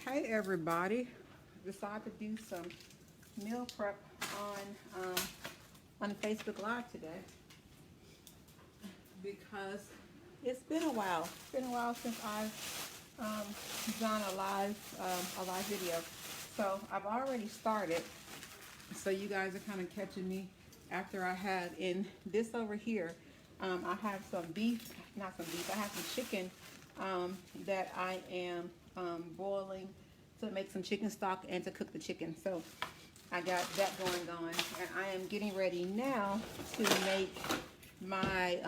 Hey everybody, decided to do some meal prep on Facebook Live today because it's been a while. It's been a while since I've done a live video. So I've already started. So you guys are kind of catching me after I had in this over here. I have some beef, not some beef. I have some chicken that I am boiling to make some chicken stock and to cook the chicken. So I got that going on, and I am getting ready now to make my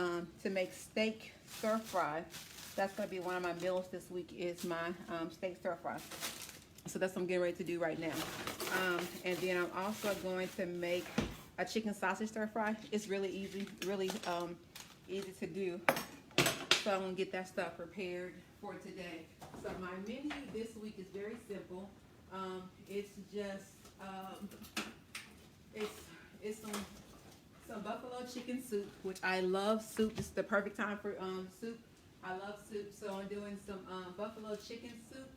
steak stir fry. That's going to be one of my meals this week is my steak stir fry. So that's what I'm getting ready to do right now. And then I'm also going to make a chicken sausage stir fry. It's really easy, really easy to do. So I'm gonna get that stuff prepared for today. So my menu this week is very simple. It's just it's some buffalo chicken soup, which I love soup. This is the perfect time for soup. I love soup, so I'm doing some buffalo chicken soup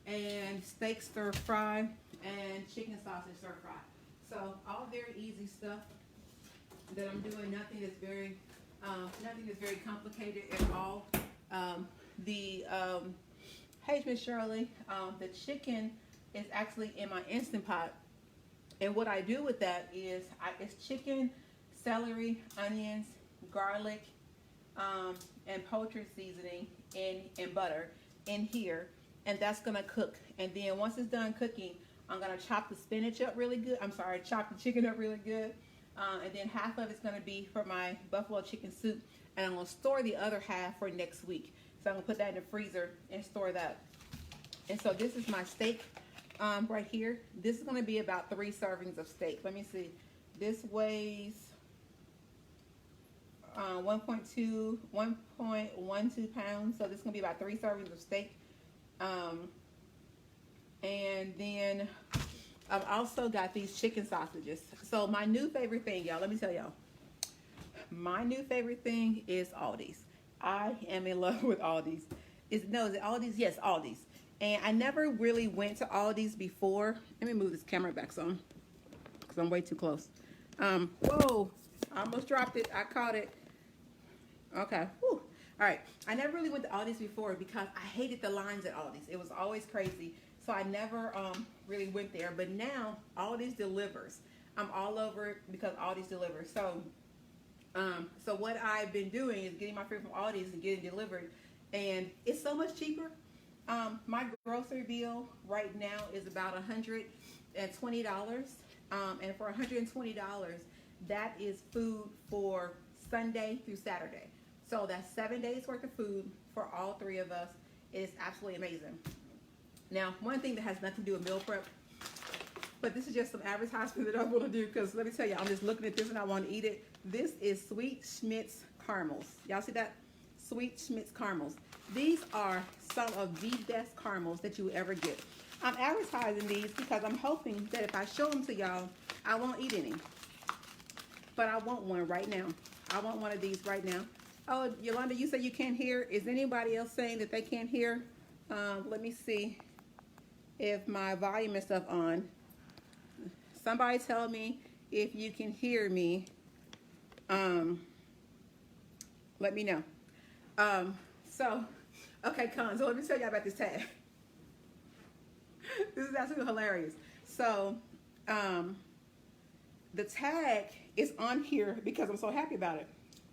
and steak stir fry and chicken sausage stir fry. So all very easy stuff that I'm doing. Nothing that's very complicated at all. Hey Miss Shirley, the chicken is actually in my Instant Pot, and what I do with that is it's chicken, celery, onions, garlic, and poultry seasoning and butter in here, and that's gonna cook. And then once it's done cooking, I'm gonna chop the spinach up really good. Chop the chicken up really good. And then half of it's gonna be for my buffalo chicken soup, and I'm gonna store the other half for next week. So I'm gonna put that in the freezer and store that. And so this is my steak right here. This is gonna be about 3 servings of steak. Let me see. This weighs 1.12 pounds. So this is gonna be about 3 servings of steak. And then I've also got these chicken sausages. So my new favorite thing, y'all, let me tell y'all. My new favorite thing is Aldi's. I am in love with Aldi's. Is it Aldi's? Yes, Aldi's. And I never really went to Aldi's before. Let me move this camera back some because I'm way too close. Whoa, I almost dropped it. I caught it. Okay. Whew. All right. I never really went to Aldi's before because I hated the lines at Aldi's. It was always crazy. So I never really went there. But now Aldi's delivers. I'm all over it because Aldi's delivers. So what I've been doing is getting my food from Aldi's and getting delivered, and it's so much cheaper. My grocery bill right now is about $120, and for $120, that is food for Sunday through Saturday. So that's 7 days worth of food for all 3 of us. It is absolutely amazing. Now, one thing that has nothing to do with meal prep, but this is just some advertisement that I want to do because let me tell you, I'm just looking at this and I want to eat it. This is Sweet Schmidt's caramels. Y'all see that? Sweet Schmidt's caramels. These are some of the best caramels that you will ever get. I'm advertising these because I'm hoping that if I show them to y'all, I won't eat any. But I want one right now. I want one of these right now. Oh, Yolanda, you said you can't hear. Is anybody else saying that they can't hear? Let me see if my volume is stuff on. Somebody tell me if you can hear me. Let me know. Okay, Con, so let me tell you about this tag. This is absolutely hilarious. So, the tag is on here because I'm so happy about it.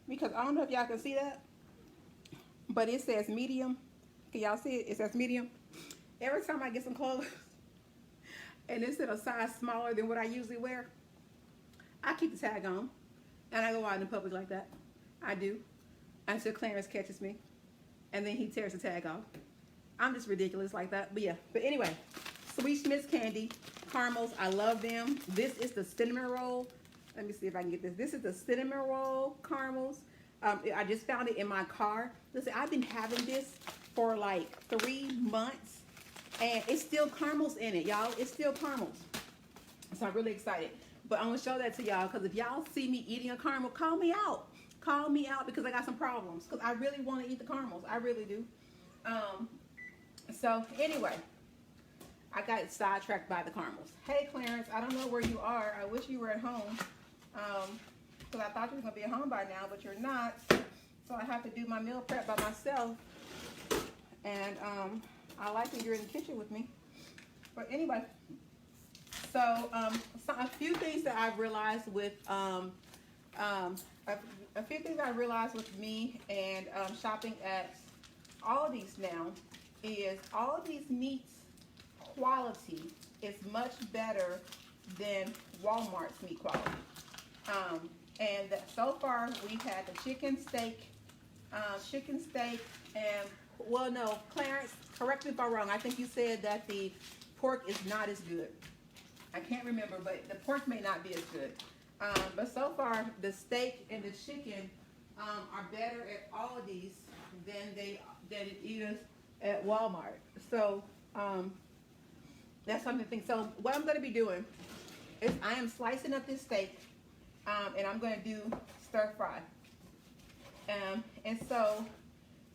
Because I don't know if y'all can see that, but it says medium. Can y'all see it? It says medium. Every time I get some clothes, and it's in a size smaller than what I usually wear, I keep the tag on, and I go out in public like that. I do, until Clarence catches me, and then he tears the tag off. I'm just ridiculous like that, but yeah. But anyway, Sweet Schmidt's candy, caramels, I love them. This is the cinnamon roll. Let me see if I can get this. This is the cinnamon roll caramels. I just found it in my car. Listen, I've been having this for like 3 months, and it's still caramels in it, y'all. It's still caramels. So I'm really excited. But I'm going to show that to y'all because if y'all see me eating a caramel, call me out. Call me out because I got some problems. Because I really want to eat the caramels. I really do. So anyway, I got sidetracked by the caramels. Hey Clarence, I don't know where you are. I wish you were at home. Because I thought you were going to be at home by now, but you're not. So I have to do my meal prep by myself. And I like that you're in the kitchen with me. But anyway, so a few things that I've realized with a few things I realized with me and shopping at Aldi's now is Aldi's meats quality is much better than Walmart's meat quality. And so far we've had the chicken steak, and well, no, Clarence, correct me if I'm wrong. I think you said that the pork is not as good. I can't remember, but the pork may not be as good. But so far, the steak and the chicken are better at Aldi's than it is at Walmart. So that's something to think. So what I'm going to be doing is I am slicing up this steak, and I'm going to do stir fry. And so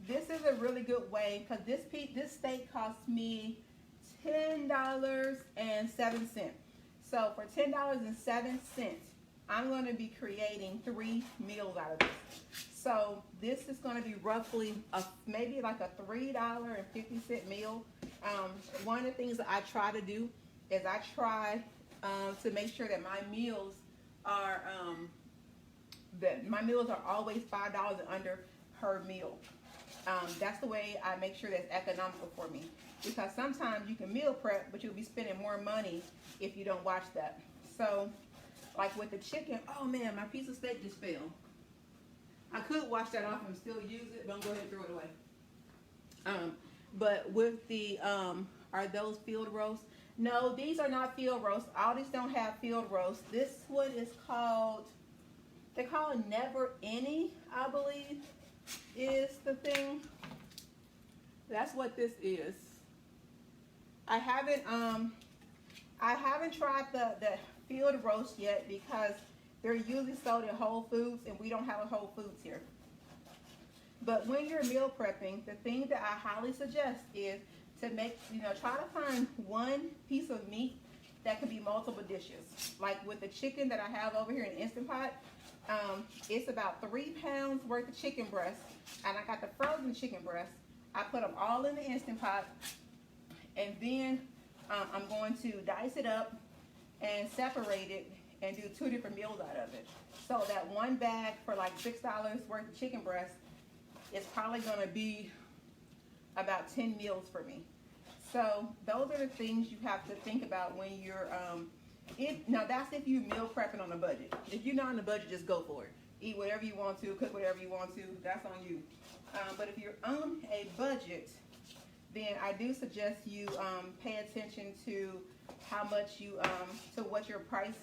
this is a really good way because this steak cost me $10.07. So for $10.07, I'm going to be creating 3 meals out of this. So this is going to be roughly maybe like a $3.50 meal. One of the things that I try to do is I try to make sure that my meals are always $5 and under per meal. That's the way I make sure that's economical for me. Because sometimes you can meal prep, but you'll be spending more money if you don't watch that. So, like with the chicken, oh man, my piece of steak just fell. I could wash that off and still use it, but I'm going to go ahead and throw it away. But with the, are those field roasts? No, these are not field roasts. Aldi's don't have field roasts. This one is called, they call it Never Any, I believe, is the thing. That's what this is. I haven't tried the field roast yet because they're usually sold at Whole Foods and we don't have a Whole Foods here. But when you're meal prepping, the thing that I highly suggest is to try to find one piece of meat that can be multiple dishes. Like with the chicken that I have over here in Instant Pot, it's about 3 pounds worth of chicken breast, and I got the frozen chicken breast. I put them all in the Instant Pot, and then I'm going to dice it up and separate it and do 2 different meals out of it. So that one bag for like $6 worth of chicken breast is probably going to be about 10 meals for me. So those are the things you have to think about when you're, now that's if you meal prepping on a budget. If you're not on a budget, just go for it. Eat whatever you want to, cook whatever you want to, that's on you. But if you're on a budget, then I do suggest you pay attention to how much you, to what your prices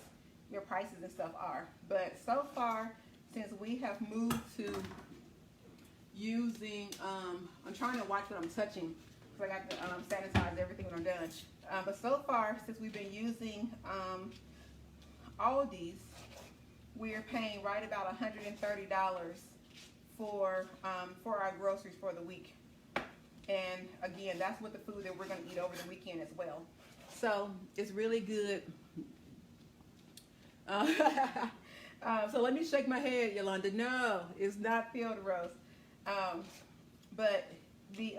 and stuff are. But so far, since we have moved to using, I'm trying to watch what I'm touching because I got to sanitize everything when I'm done. But so far, since we've been using Aldi's, we're paying right about $130 for our groceries for the week. And again, that's with the food that we're going to eat over the weekend as well. So it's really good. So let me shake my head, Yolanda. No, it's not field roast. But the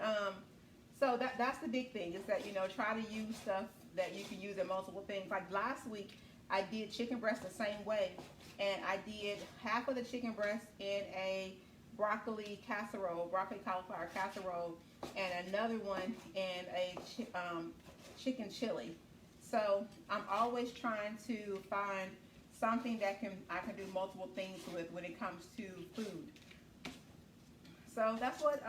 so that's the big thing is that try to use stuff that you can use in multiple things. Like last week, I did chicken breast the same way, and I did half of the chicken breast in a broccoli cauliflower casserole, and another one in a chicken chili. So I'm always trying to find something that I can do multiple things with when it comes to food. So that's what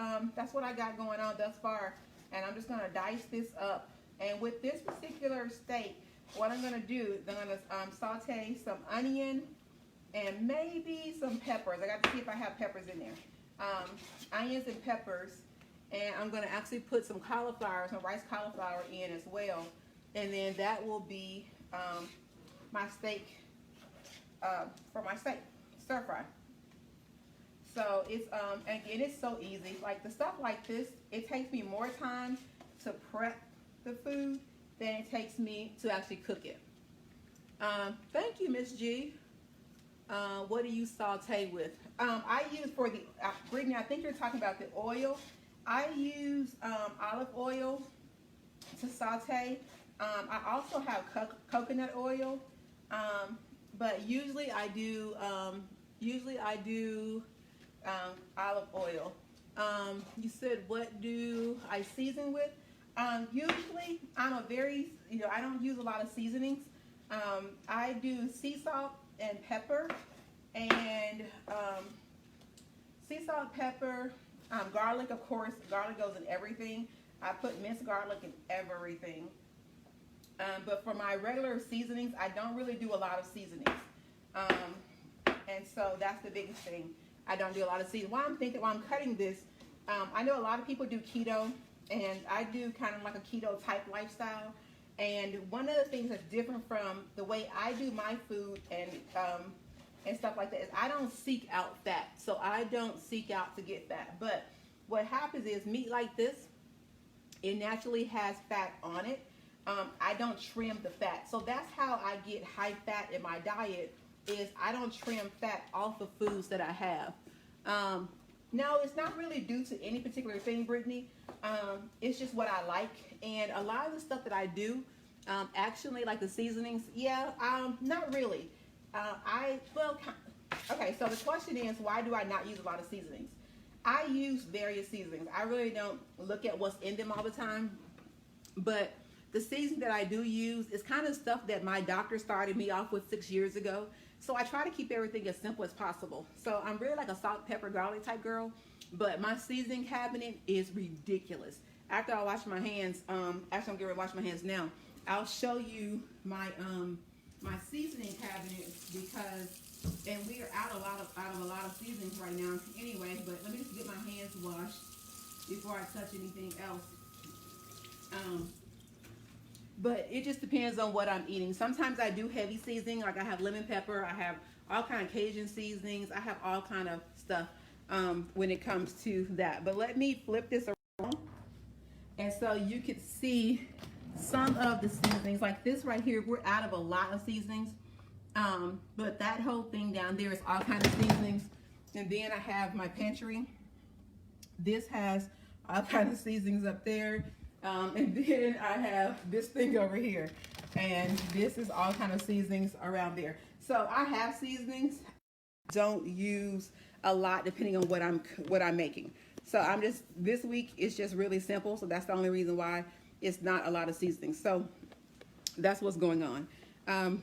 I got going on thus far, and I'm just gonna dice this up. And with this particular steak, what I'm gonna do is I'm gonna saute some onion and maybe some peppers. I got to see if I have peppers in there. Onions and peppers, and I'm gonna actually put some rice cauliflower in as well, and then that will be my steak for my steak stir fry. So it's and it's so easy. Like the stuff like this, it takes me more time to prep the food than it takes me to actually cook it. Thank you, Miss G. What do you saute with? I use for the Brittany, I think you're talking about the oil. I use olive oil to saute. I also have coconut oil, but usually I do olive oil. You said, what do I season with? Usually I'm a very, I don't use a lot of seasonings. I do sea salt and pepper, and sea salt, pepper, garlic, of course. Garlic goes in everything. I put minced garlic in everything. But for my regular seasonings, I don't really do a lot of seasonings. And so that's the biggest thing. I don't do a lot of seasoning. While I'm cutting this, I know a lot of people do keto, and I do kind of like a keto type lifestyle. And one of the things that's different from the way I do my food and stuff like that is I don't seek out fat. So I don't seek out to get fat. But what happens is meat like this, it naturally has fat on it. I don't trim the fat. So that's how I get high fat in my diet, is I don't trim fat off of foods that I have. No, it's not really due to any particular thing, Brittany. It's just what I like. And a lot of the stuff that I do, actually like the seasonings, not really. Okay, so the question is, why do I not use a lot of seasonings? I use various seasonings. I really don't look at what's in them all the time. But the seasoning that I do use is kind of stuff that my doctor started me off with 6 years ago. So I try to keep everything as simple as possible. So I'm really like a salt, pepper, garlic type girl. But my seasoning cabinet is ridiculous. After I wash my hands, actually I'm getting ready to wash my hands now. I'll show you my my seasoning cabinet, because, and we are out of a lot of seasonings right now anyway, but let me just get my hands washed before I touch anything else. But it just depends on what I'm eating. Sometimes I do heavy seasoning, like I have lemon pepper, I have all kind of Cajun seasonings, I have all kind of stuff when it comes to that. But let me flip this around, and so you can see some of the seasonings. Like this right here, we're out of a lot of seasonings, but that whole thing down there is all kind of seasonings. And then I have my pantry. This has all kind of seasonings up there. And then I have this thing over here, and this is all kind of seasonings around there. So I have seasonings, don't use a lot depending on what I'm making. So this week it's just really simple. So that's the only reason why it's not a lot of seasonings. So that's what's going on.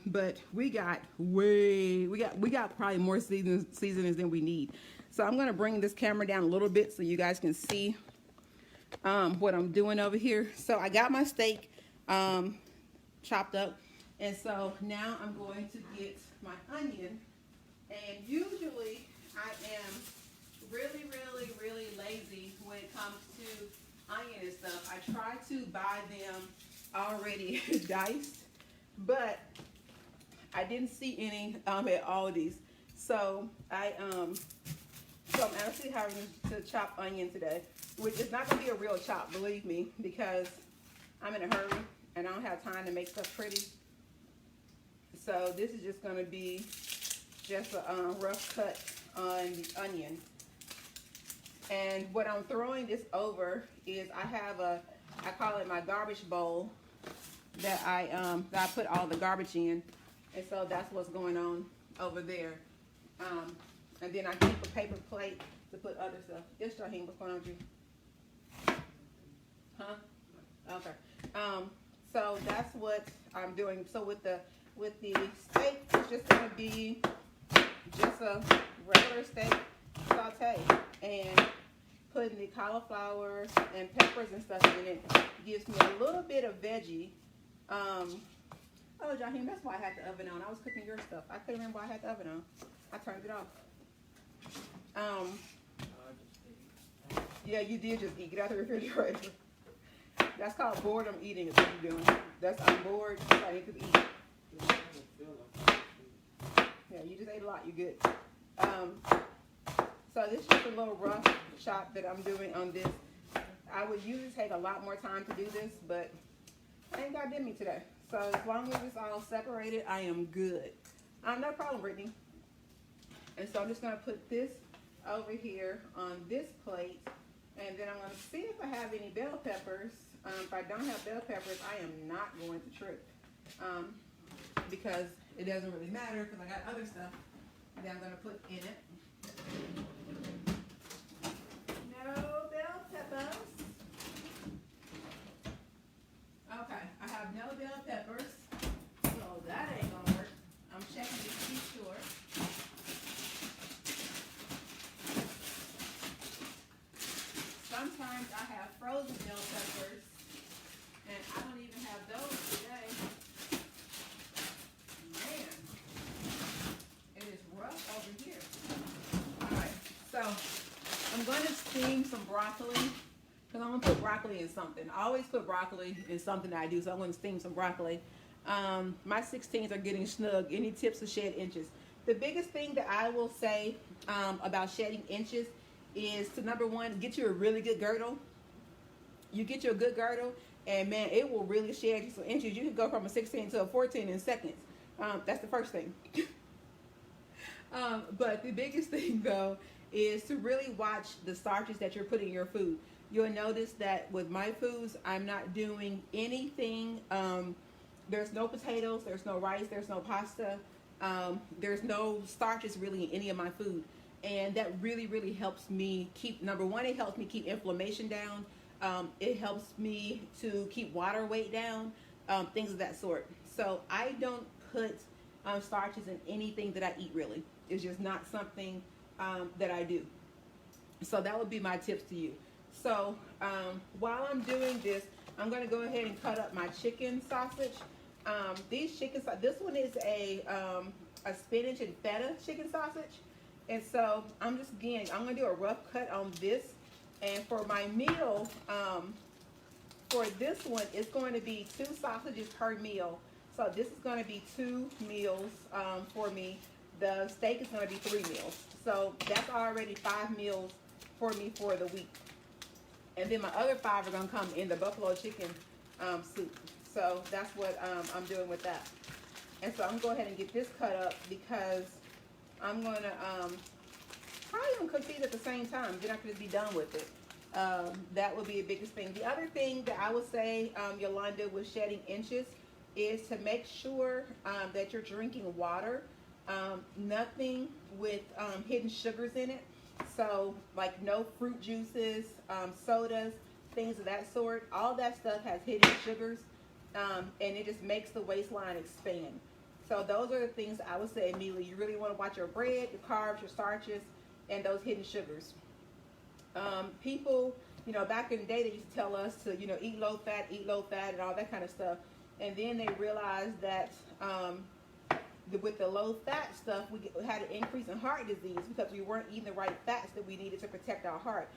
But we got probably more seasonings than we need. So I'm gonna bring this camera down a little bit so you guys can see what I'm doing over here. So I got my steak chopped up, and so now I'm going to get my onion. And usually I am really lazy when it comes to onion and stuff. I try to buy them already diced, but I didn't see any at Aldi's. So I'm actually having to chop onion today, which is not going to be a real chop, believe me, because I'm in a hurry and I don't have time to make stuff pretty. So this is just going to be just a rough cut on the onion. And what I'm throwing this over is I have I call it my garbage bowl that I put all the garbage in. And so that's what's going on over there. And then I keep a paper plate to put other stuff. Yes, Shaheem, what's going on with you? Huh? Okay. So that's what I'm doing. So with the steak, it's just gonna be just a regular steak saute, and putting the cauliflower and peppers and stuff in it gives me a little bit of veggie. Oh, Jaheim, that's why I had the oven on. I was cooking your stuff. I couldn't remember why I had the oven on. I turned it off. Yeah, you did just eat. Get out the refrigerator. That's called boredom eating, is what you're doing. I'm bored, so I need to eat. Yeah, you just ate a lot. You're good. So this is just a little rough chop that I'm doing on this. I would usually take a lot more time to do this, but ain't got did me today. So as long as it's all separated, I am good. No problem, Brittany. And so I'm just gonna put this over here on this plate, and then I'm gonna see if I have any bell peppers. If I don't have bell peppers, I am not going to trip, because it doesn't really matter because I got other stuff that I'm gonna put in it. No bell peppers. Okay, I have no bell peppers, so that ain't gonna work. I'm checking to be sure. Sometimes I have frozen bell peppers, and I don't even have those today. Man, it is rough over here. Alright, so I'm going to steam some broccoli, because I'm going to put broccoli in something. I always put broccoli in something that I do, so I'm going to steam some broccoli. My 16s are getting snug. Any tips to shed inches? The biggest thing that I will say about shedding inches is to, number one, get you a really good girdle. You get you a good girdle, and man, it will really shed you some inches. You can go from a 16 to a 14 in seconds. That's the first thing. But the biggest thing, though, is to really watch the starches that you're putting in your food. You'll notice that with my foods, I'm not doing anything. There's no potatoes, there's no rice, there's no pasta. There's no starches really in any of my food. And that really, really helps me keep, number one, it helps me keep inflammation down. It helps me to keep water weight down, things of that sort. So I don't put starches in anything that I eat, really. It's just not something that I do. So that would be my tips to you. So while I'm doing this, I'm going to go ahead and cut up my chicken sausage. This one is a spinach and feta chicken sausage. And so I'm going to do a rough cut on this. And for my meal, for this one, it's going to be 2 sausages per meal. So this is going to be 2 meals for me. The steak is going to be 3 meals. So that's already 5 meals for me for the week. And then my other 5 are going to come in the buffalo chicken soup. So that's what I'm doing with that. And so I'm going to go ahead and get this cut up because I'm going to probably even cook these at the same time. Then I can just be done with it. That would be the biggest thing. The other thing that I would say, Yolanda, with shedding inches is to make sure that you're drinking water. Nothing with hidden sugars in it. So like no fruit juices, sodas, things of that sort. All that stuff has hidden sugars, and it just makes the waistline expand. So those are the things I would say immediately. You really want to watch your bread, your carbs, your starches, and those hidden sugars. People, back in the day, they used to tell us to, eat low fat, and all that kind of stuff. And then they realized that with the low fat stuff, we had an increase in heart disease because we weren't eating the right fats that we needed to protect our heart.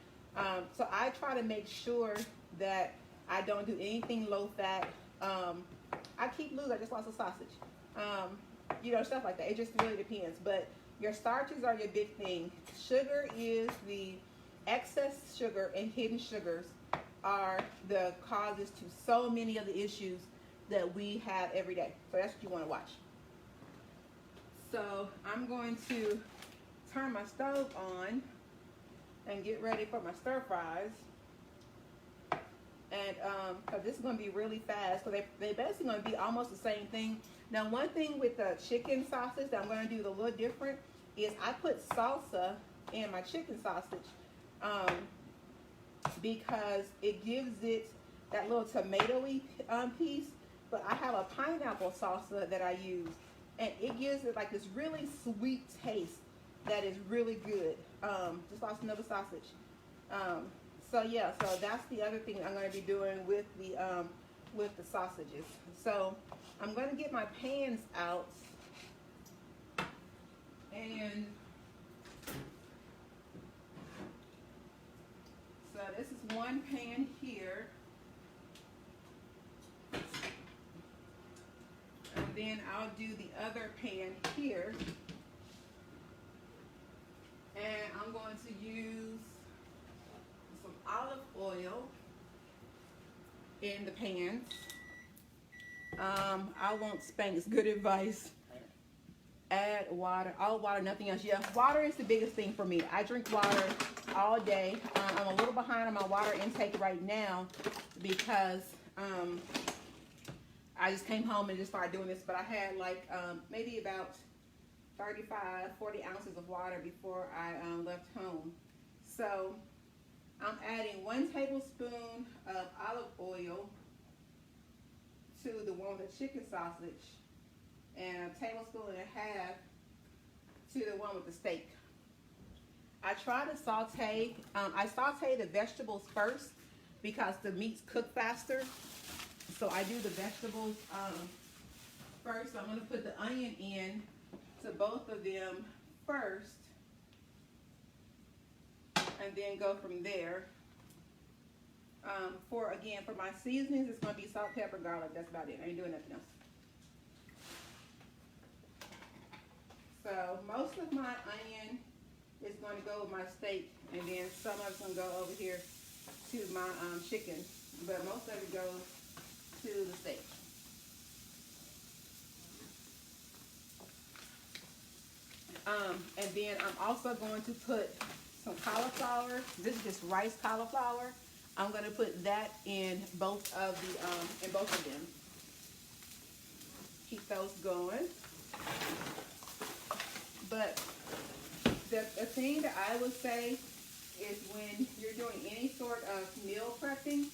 So I try to make sure that I don't do anything low fat. I keep loose. I just lost a sausage. Stuff like that. It just really depends. But your starches are your big thing. Sugar is the excess sugar, and hidden sugars are the causes to so many of the issues that we have every day. So that's what you want to watch. So I'm going to turn my stove on and get ready for my stir fries. And because this is going to be really fast, because they're basically going to be almost the same thing. Now, one thing with the chicken sausage that I'm going to do a little different is I put salsa in my chicken sausage because it gives it that little tomatoey piece. But I have a pineapple salsa that I use, and it gives it like this really sweet taste that is really good. Just lost another sausage. So that's the other thing I'm going to be doing with the sausages. So I'm going to get my pans out, and so this is one pan here, and then I'll do the other pan here, and I'm going to use some olive oil in the pans. I won't Spanx. Good advice. Add water. All water, nothing else. Yeah, water is the biggest thing for me. I drink water all day. I'm a little behind on my water intake right now because I just came home and just started doing this. But I had like maybe about 35, 40 ounces of water before I left home. So I'm adding 1 tablespoon of olive oil to the one with the chicken sausage, and a tablespoon and a half to the one with the steak. I try to saute, I saute the vegetables first because the meats cook faster. So I do the vegetables first. So I'm going to put the onion in to both of them first, and then go from there. For my seasonings, it's going to be salt, pepper, garlic. That's about it. I ain't doing nothing else. So most of my onion is going to go with my steak, and then some of it's going to go over here to my chicken, but most of it goes to the steak. And then I'm also going to put some cauliflower. This is just rice cauliflower. I'm going to put that in both of them. Keep those going. But the thing that I would say is when you're doing any sort of meal prepping,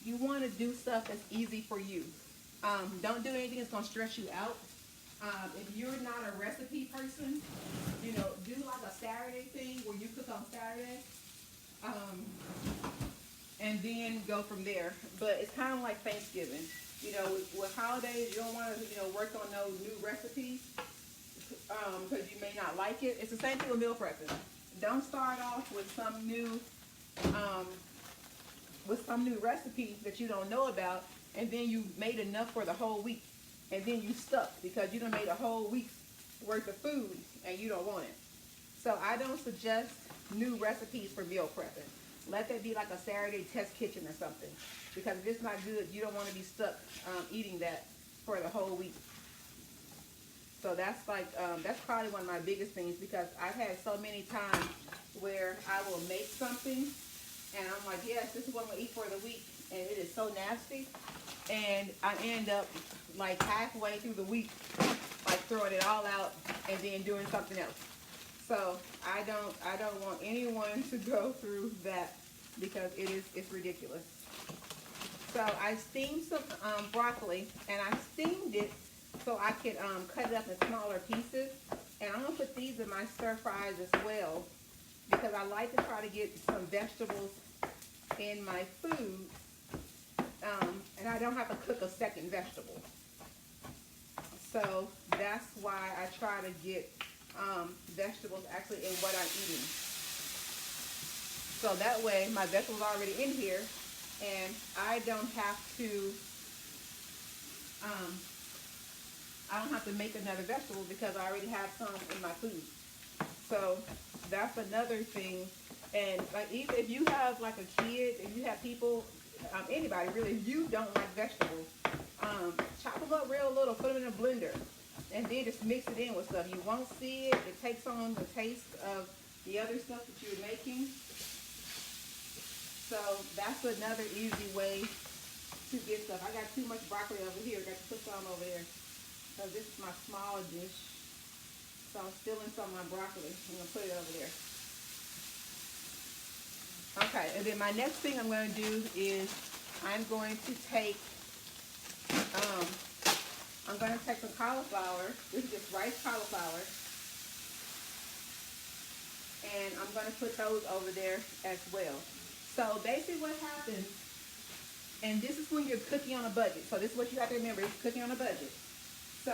you want to do stuff that's easy for you. Don't do anything that's going to stress you out. If you're not a recipe person, do like a Saturday thing where you cook on Saturday, and then go from there. But it's kind of like Thanksgiving. With holidays, you don't want to, work on no new recipes because you may not like it. It's the same thing with meal prepping. Don't start off with some new recipe that you don't know about, and then you made enough for the whole week. And then you stuck because you done made a whole week's worth of food and you don't want it. So I don't suggest new recipes for meal prepping. Let that be like a Saturday test kitchen or something, because if it's not good, you don't want to be stuck eating that for the whole week. So that's that's probably one of my biggest things, because I've had so many times where I will make something and I'm like, yes, this is what I'm gonna eat for the week, and it is so nasty, and I end up like halfway through the week, like throwing it all out and then doing something else. So I don't want anyone to go through that, because it's ridiculous. So I steamed some broccoli, and I steamed it so I could cut it up in smaller pieces. And I'm gonna put these in my stir fries as well, because I like to try to get some vegetables in my food, and I don't have to cook a second vegetable. So that's why I try to get vegetables actually in what I'm eating. So that way my vegetables are already in here, and I don't have to make another vegetable, because I already have some in my food. So that's another thing. And like, even if you have like a kid, if you have people, anybody really, if you don't like vegetables, chop them up real little, put them in a blender, and then just mix it in with stuff. You won't see it. It takes on the taste of the other stuff that you're making. So that's another easy way to get stuff. I got too much broccoli over here. Got to put some over there, because this is my small dish. So I'm stealing some of my broccoli. I'm going to put it over there. Okay, and then my next thing I'm going to do is I'm going to take some cauliflower. This is just rice cauliflower. And I'm going to put those over there as well. So basically what happens, and this is when you're cooking on a budget. So this is what you have to remember, it's cooking on a budget. So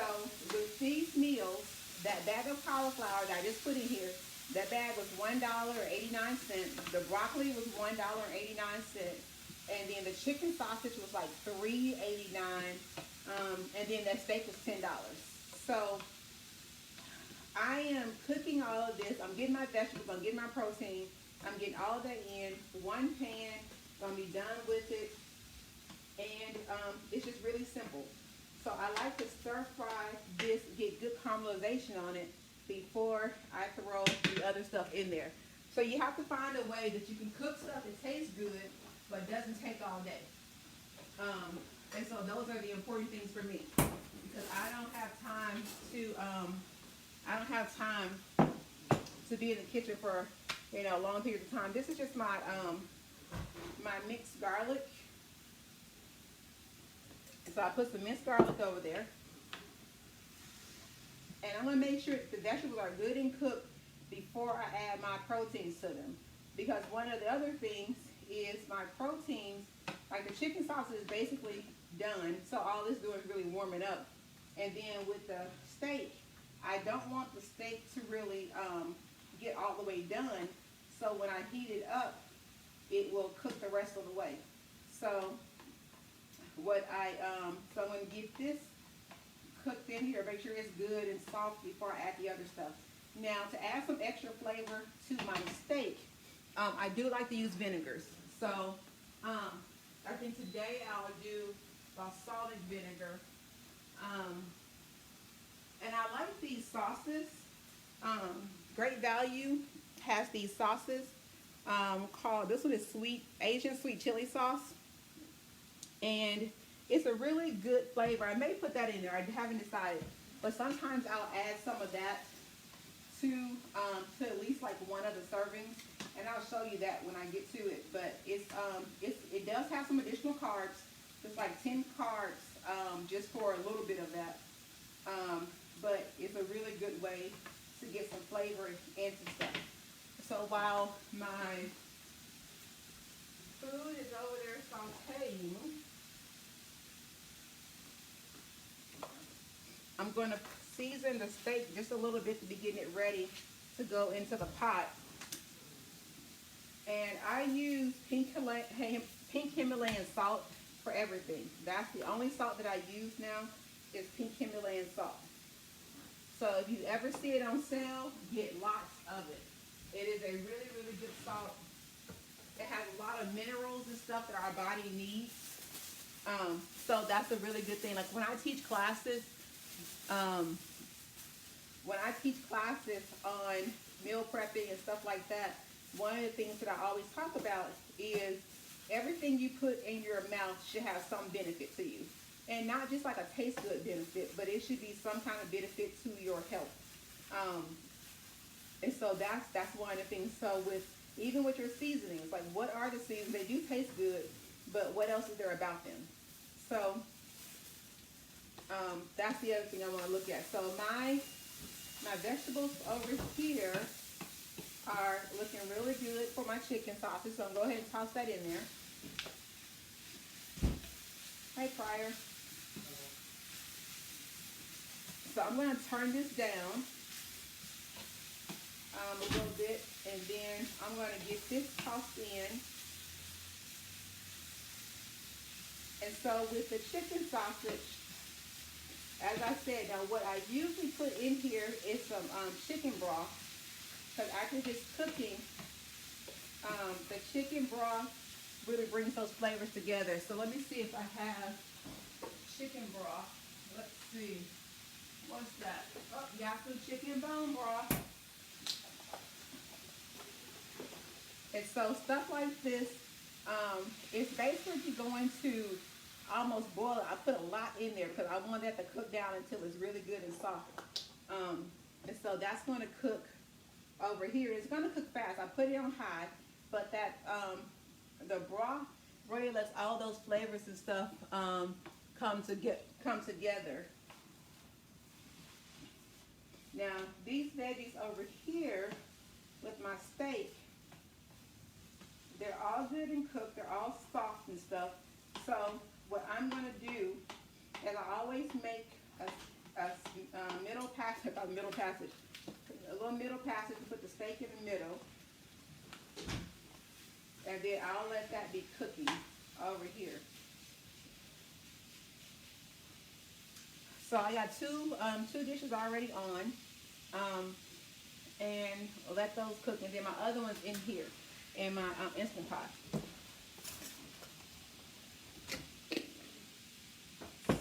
with these meals, that bag of cauliflower that I just put in here, that bag was $1.89. The broccoli was $1.89. And then the chicken sausage was like $3.89. And then that steak was $10. So I am cooking all of this. I'm getting my vegetables, I'm getting my protein, I'm getting all that in one pan. Gonna be done with it. And it's just really simple. So I like to stir fry this, get good caramelization on it before I throw the other stuff in there. So you have to find a way that you can cook stuff that tastes good but doesn't take all day. And so those are the important things for me, because I don't have time to be in the kitchen for long periods of time. This is just my my mixed garlic. So I put some minced garlic over there. And I'm going to make sure the vegetables are good and cooked before I add my proteins to them. Because one of the other things is my proteins, like the chicken sauce is basically done. So all it's doing is really warming up. And then with the steak, I don't want the steak to really get all the way done. So when I heat it up, it will cook the rest of the way. So so I'm going to get this cooked in here, make sure it's good and soft before I add the other stuff. Now, to add some extra flavor to my steak, I do like to use vinegars. So I think today I'll do balsamic vinegar. And I like these sauces. Great Value has these sauces called, this one is Asian sweet chili sauce. And it's a really good flavor. I may put that in there. I haven't decided. But sometimes I'll add some of that to at least like one of the servings. And I'll show you that when I get to it. But it does have some additional carbs. It's like 10 carbs just for a little bit of that. But it's a really good way to get some flavor into stuff. So while my food is over there sauteing, I'm going to season the steak just a little bit to be getting it ready to go into the pot. And I use pink Himalayan salt for everything. That's the only salt that I use now is pink Himalayan salt. So if you ever see it on sale, get lots of it. It is a really, really good salt. It has a lot of minerals and stuff that our body needs. So that's a really good thing. Like when I teach classes, on meal prepping and stuff like that, one of the things that I always talk about is everything you put in your mouth should have some benefit to you. And not just like a taste good benefit, but it should be some kind of benefit to your health. And so that's one of the things. So even with your seasonings, like what are the seasonings? They do taste good, but what else is there about them? So that's the other thing I want to look at. So my vegetables over here are looking really good for my chicken sausage. So I'm going to go ahead and toss that in there. Hey, Pryor. So I'm going to turn this down a little bit, and then I'm going to get this tossed in. And so with the chicken sausage, as I said, now what I usually put in here is some chicken broth, because after just cooking, the chicken broth really brings those flavors together. So let me see if I have chicken broth. Let's see. What's that? Oh, Yaku chicken bone broth. And so stuff like this, it's basically going to almost boil it. I put a lot in there because I want that to cook down until it's really good and soft. And so that's going to cook over here. It's going to cook fast. I put it on high, but that the broth really lets all those flavors and stuff come together. Now these veggies over here with my steak, they're all good and cooked. They're all soft and stuff. So what I'm going to do is I always make a middle passage, a little middle passage to put the steak in the middle. And then I'll let that be cooking over here. So I got two dishes already on. And I'll let those cook. And then my other one's in here in my Instant Pot.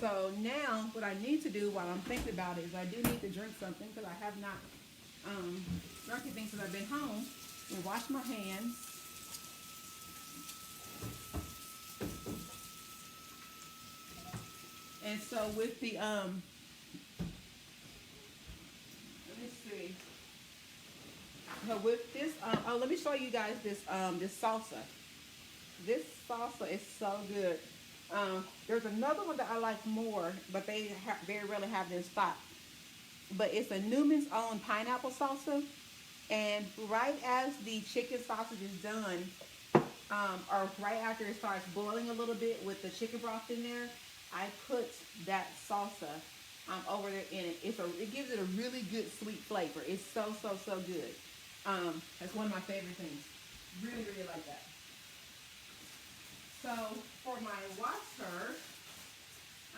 So now what I need to do while I'm thinking about it is I do need to drink something because I have not drunk anything since I've been home, and wash my hands. And so with the let me see. So with this oh, let me show you guys this this salsa. This salsa is so good. There's another one that I like more, but they very rarely have it in stock. But it's a Newman's Own pineapple salsa. And right as the chicken sausage is done, or right after it starts boiling a little bit with the chicken broth in there, I put that salsa over there in it. It gives it a really good sweet flavor. It's so good. That's one of my favorite things. Really like that. So for my water,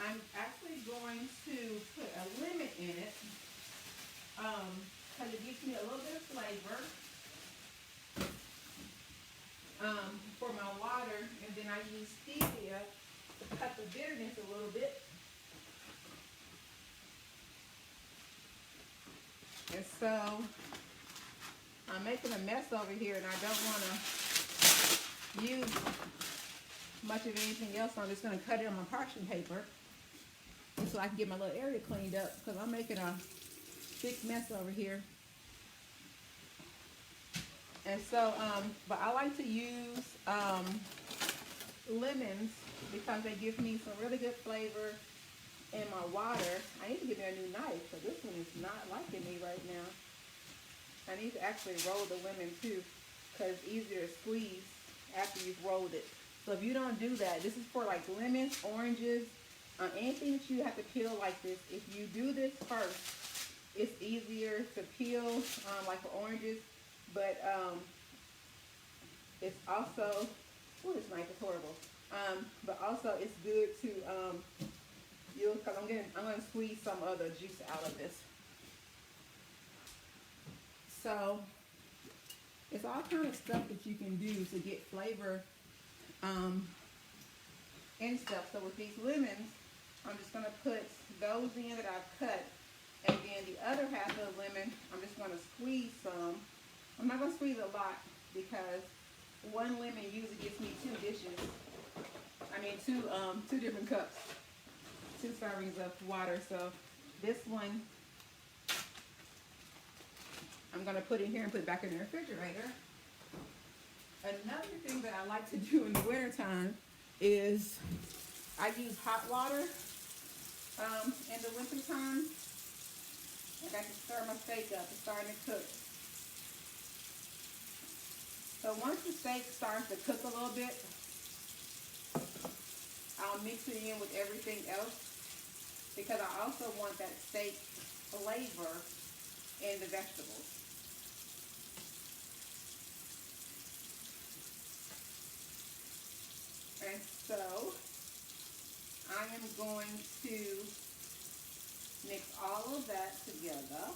I'm actually going to put a lemon in it, because it gives me a little bit of flavor. For my water, and then I use stevia to cut the bitterness a little bit. And so I'm making a mess over here, and I don't want to use much of anything else. So I'm just going to cut it on my parchment paper so I can get my little area cleaned up, because I'm making a big mess over here. And so, but I like to use lemons because they give me some really good flavor in my water. I need to get me a new knife, because this one is not liking me right now. I need to actually roll the lemon too, because it's easier to squeeze after you've rolled it. So if you don't do that, this is for like lemons, oranges, anything that you have to peel like this. If you do this first, it's easier to peel, like for oranges. But it's also, oh, this knife is horrible. But also it's good to because I'm gonna squeeze some other juice out of this. So it's all kind of stuff that you can do to get flavor and stuff. So with these lemons, I'm just gonna put those in that I've cut, and then the other half of the lemon, I'm just gonna squeeze some. I'm not gonna squeeze a lot because one lemon usually gives me two dishes. I mean two different cups, 2 servings of water. So this one I'm gonna put in here and put it back in the refrigerator. Another thing that I like to do in the wintertime is I use hot water in the wintertime. Like I can stir my steak up. It's starting to cook. So once the steak starts to cook a little bit, I'll mix it in with everything else, because I also want that steak flavor in the vegetables. And so I am going to mix all of that together.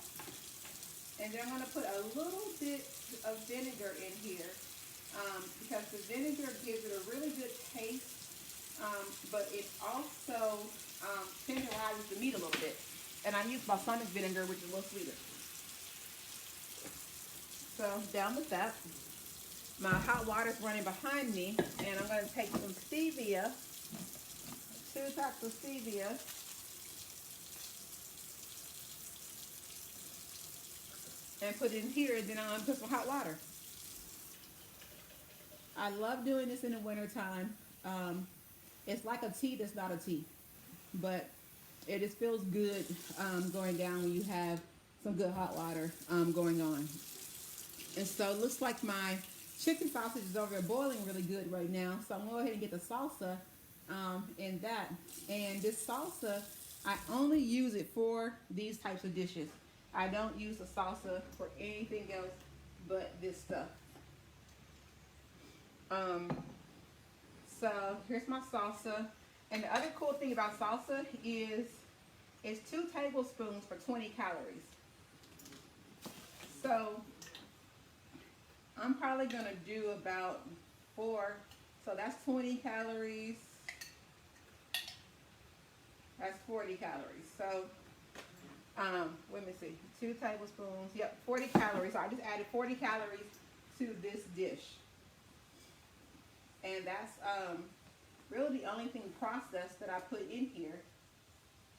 And then I'm going to put a little bit of vinegar in here, because the vinegar gives it a really good taste, but it also tenderizes the meat a little bit. And I use balsamic vinegar, which is a little sweeter. So down with that. My hot water is running behind me, and I'm going to take some stevia, 2 types of stevia. And put it in here, and then I'm going to put some hot water. I love doing this in the wintertime. It's like a tea that's not a tea, but it just feels good going down when you have some good hot water going on. And so it looks like my chicken sausage is over there boiling really good right now. So I'm going to go ahead and get the salsa in that. And this salsa, I only use it for these types of dishes. I don't use the salsa for anything else but this stuff. So here's my salsa. And the other cool thing about salsa is it's 2 tablespoons for 20 calories. So I'm probably going to do about 4. So that's 20 calories. That's 40 calories. So, let me see. 2 tablespoons. Yep, 40 calories. So I just added 40 calories to this dish. And that's really the only thing processed that I put in here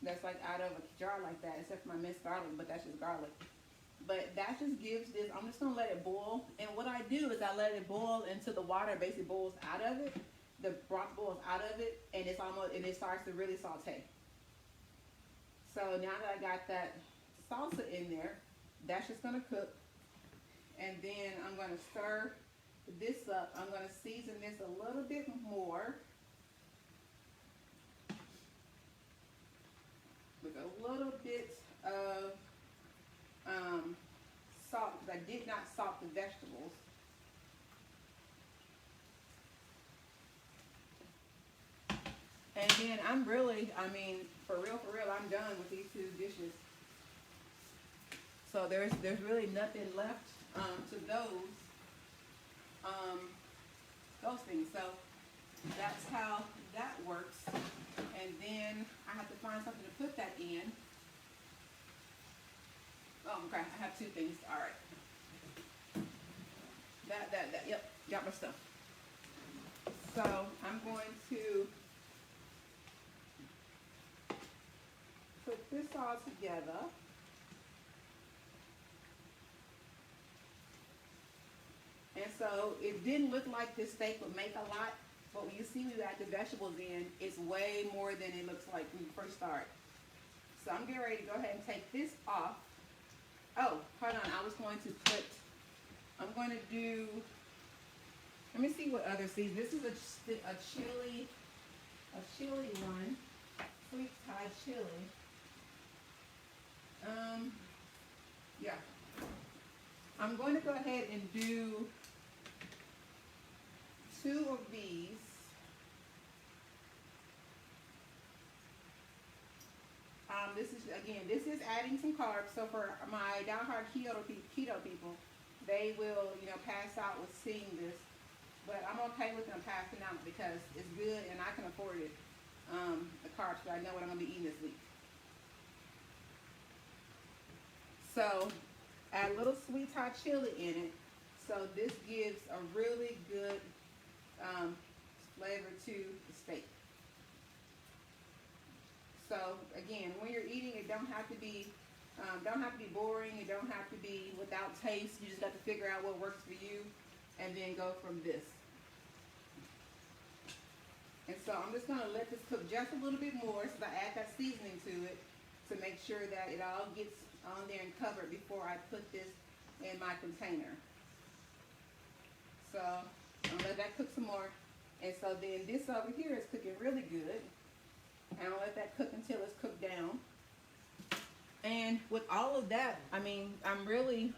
that's like out of a jar like that, except for my minced garlic, but that's just garlic. But that just gives this, I'm just gonna let it boil. And what I do is I let it boil until the water basically boils out of it. The broth boils out of it, and it's almost, and it starts to really saute. So now that I got that salsa in there, that's just gonna cook. And then I'm gonna stir this up. I'm gonna season this a little bit more with a little bit of salt, because I did not salt the vegetables. And then I'm really, I mean, for real, I'm done with these 2 dishes. So there's really nothing left to those things. So that's how that works. And then I have to find something to put that in. Oh, okay, I have 2 things. All right. Yep, got my stuff. So I'm going to put this all together. And so it didn't look like this steak would make a lot, but when you see we add the vegetables in, it's way more than it looks like when you first start. So I'm getting ready to go ahead and take this off. Oh, hold on, I'm going to do, let me see what other season. This is a chili one, sweet Thai chili. Yeah. I'm going to go ahead and do 2 of these. This is adding some carbs. So for my diehard keto people, they will, pass out with seeing this. But I'm okay with them passing out because it's good and I can afford it. The carbs, but I know what I'm going to be eating this week. So add a little sweet Thai chili in it. So this gives a really good flavor to the steak. So again, when you're eating, it don't have to be boring. It don't have to be without taste. You just got to figure out what works for you, and then go from this. And so I'm just gonna let this cook just a little bit more, so I add that seasoning to it to make sure that it all gets on there and covered before I put this in my container. So I'm gonna let that cook some more. And so then this over here is cooking really good. And I'll let that cook until it's cooked down. And with all of that, I mean, I'm really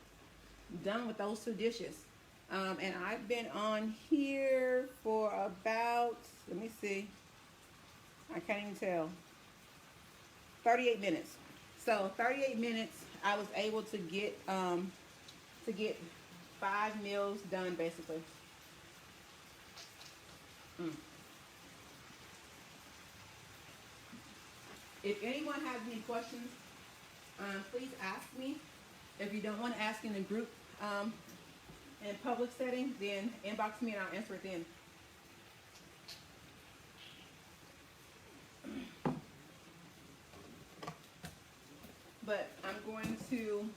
done with those 2 dishes. And I've been on here for about, let me see, I can't even tell, 38 minutes. So 38 minutes, I was able to get 5 meals done, basically. If anyone has any questions, please ask me. If you don't want to ask in a group in public setting, then inbox me and I'll answer it then. But I'm going to,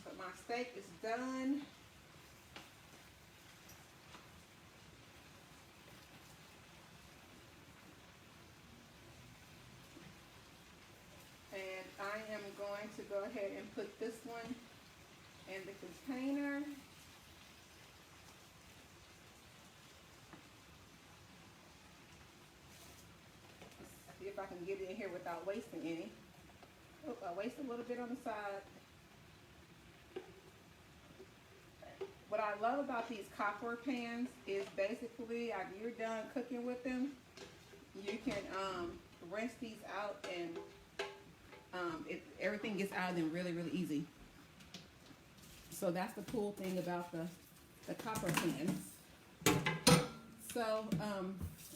so my steak is done. And I am going to go ahead and put this one in the container. Let's see if I can get it in here without wasting any. Oh, I waste a little bit on the side. What I love about these copper pans is basically after you're done cooking with them, you can rinse these out and everything gets out of them really, really easy. So that's the cool thing about the copper pans. So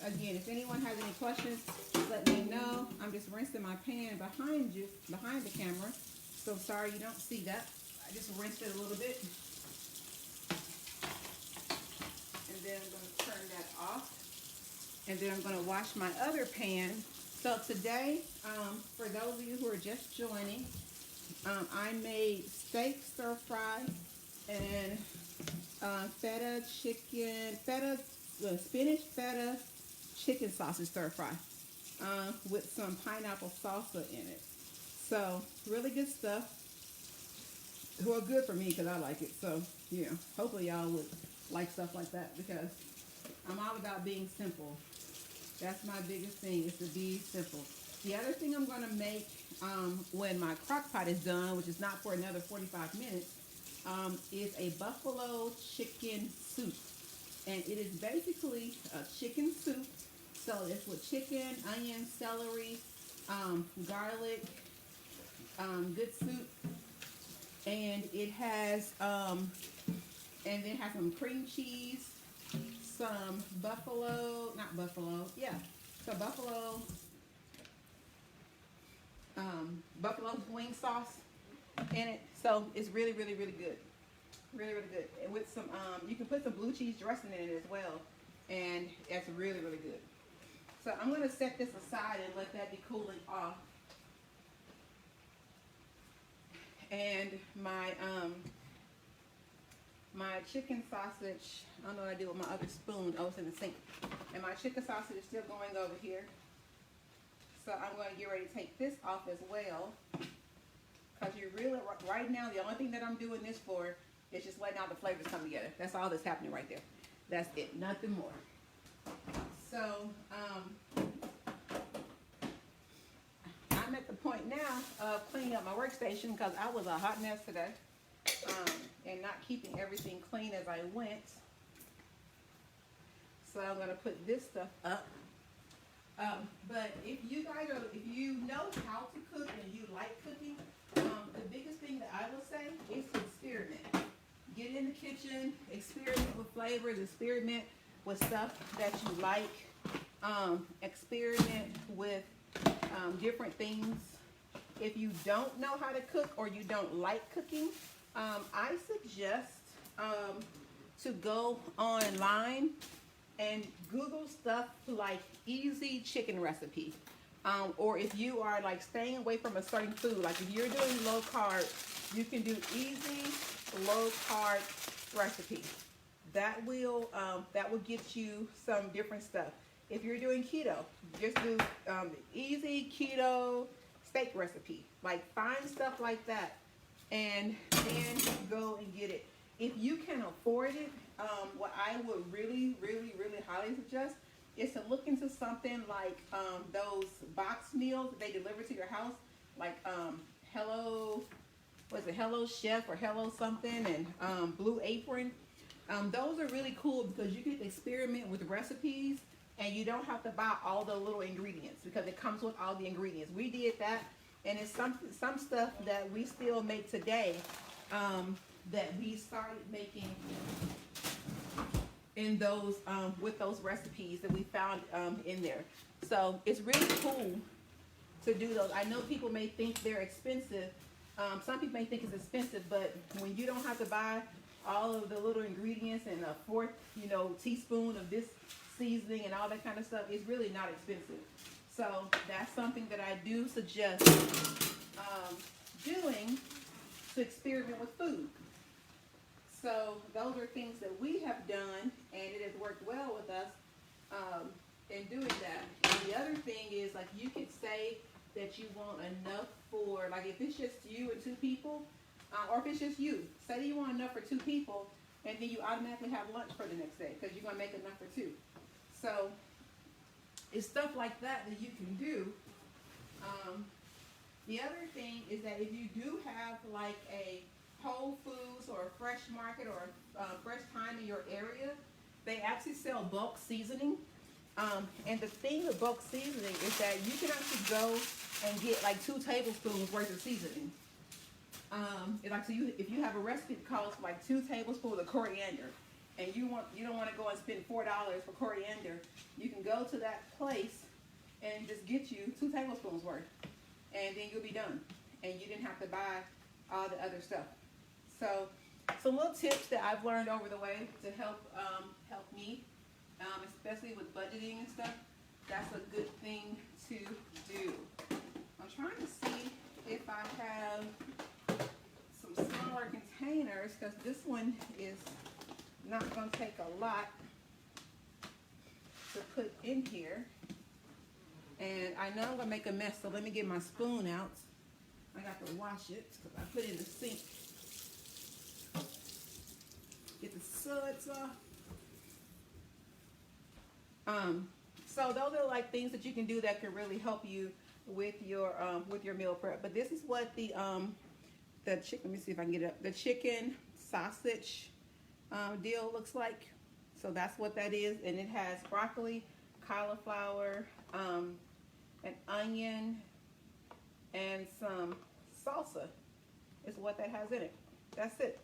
again, if anyone has any questions, let me know. I'm just rinsing my pan behind the camera. So sorry you don't see that. I just rinsed it a little bit. And then I'm going to turn that off. And then I'm going to wash my other pan. So today, for those of you who are just joining, I made steak stir fry and spinach feta chicken sausage stir fry with some pineapple salsa in it. So really good stuff. Well, good for me because I like it. So yeah, hopefully y'all would like stuff like that because I'm all about being simple. That's my biggest thing, is to be simple. The other thing I'm going to make when my crock pot is done, which is not for another 45 minutes, is a buffalo chicken soup. And it is basically a chicken soup. So it's with chicken, onion, celery, garlic, good soup. And it has, and then has some cream cheese, some buffalo wing sauce in it. So it's really, really, really good. Really, really good. And with some, you can put some blue cheese dressing in it as well. And it's really, really good. So I'm going to set this aside and let that be cooling off. And my chicken sausage, I don't know what I did with my other spoon. Oh, it's in the sink. And my chicken sausage is still going over here. So I'm going to get ready to take this off as well. Because you really, right now, the only thing that I'm doing this for is just letting all the flavors come together. That's all that's happening right there. That's it, nothing more. So, I'm at the point now of cleaning up my workstation because I was a hot mess today. And not keeping everything clean as I went. So I'm going to put this stuff up. But if you know how to cook and you like cooking, the biggest thing that I will say is to experiment. Get in the kitchen, experiment with flavors, experiment with stuff that you like, experiment with different things. If you don't know how to cook or you don't like cooking, I suggest to go online and Google stuff like easy chicken recipe. Or if you are like staying away from a certain food, like if you're doing low carb, you can do easy low carb recipe. That will get you some different stuff. If you're doing keto, just do easy keto steak recipe. Like find stuff like that and then go and get it. If you can afford it, what I would really, really, really highly suggest is to look into something like those box meals that they deliver to your house, like Hello Chef or Hello something, and Blue Apron. Those are really cool because you get to experiment with recipes and you don't have to buy all the little ingredients because it comes with all the ingredients. We did that, and it's some stuff that we still make today that we started making in those with those recipes that we found in there. So it's really cool to do those. I know people may think they're expensive. Some people may think it's expensive, but when you don't have to buy all of the little ingredients and a fourth, teaspoon of this seasoning and all that kind of stuff, it's really not expensive. So that's something that I do suggest doing to experiment with food. So those are things that we have done, and it has worked well with us in doing that. And the other thing is, like, you could say that you want enough for, like, if it's just you and two people, or if it's just you, say that you want enough for two people, and then you automatically have lunch for the next day because you're going to make enough for two. So it's stuff like that that you can do. The other thing is that if you do have like a Whole Foods or a Fresh Market or Fresh Thyme in your area, they actually sell bulk seasoning. And the thing with bulk seasoning is that you can actually go and get like 2 tablespoons worth of seasoning. If you have a recipe that calls for like 2 tablespoons of coriander, and you don't want to go and spend $4 for coriander, you can go to that place and just get you 2 tablespoons worth, and then you'll be done, and you didn't have to buy all the other stuff. So some little tips that I've learned over the way to help me, especially with budgeting and stuff. That's a good thing to do. I'm trying to see if I have some smaller containers, because this one is not going to take a lot to put in here. And I know I'm going to make a mess, so let me get my spoon out. I got to wash it because I put it in the sink. Get the suds off. So those are like things that you can do that can really help you with your meal prep. But this is what the chicken. Let me see if I can get it up. The chicken sausage deal looks like. So that's what that is, and it has broccoli, cauliflower, an onion, and some salsa. Is what that has in it. That's it.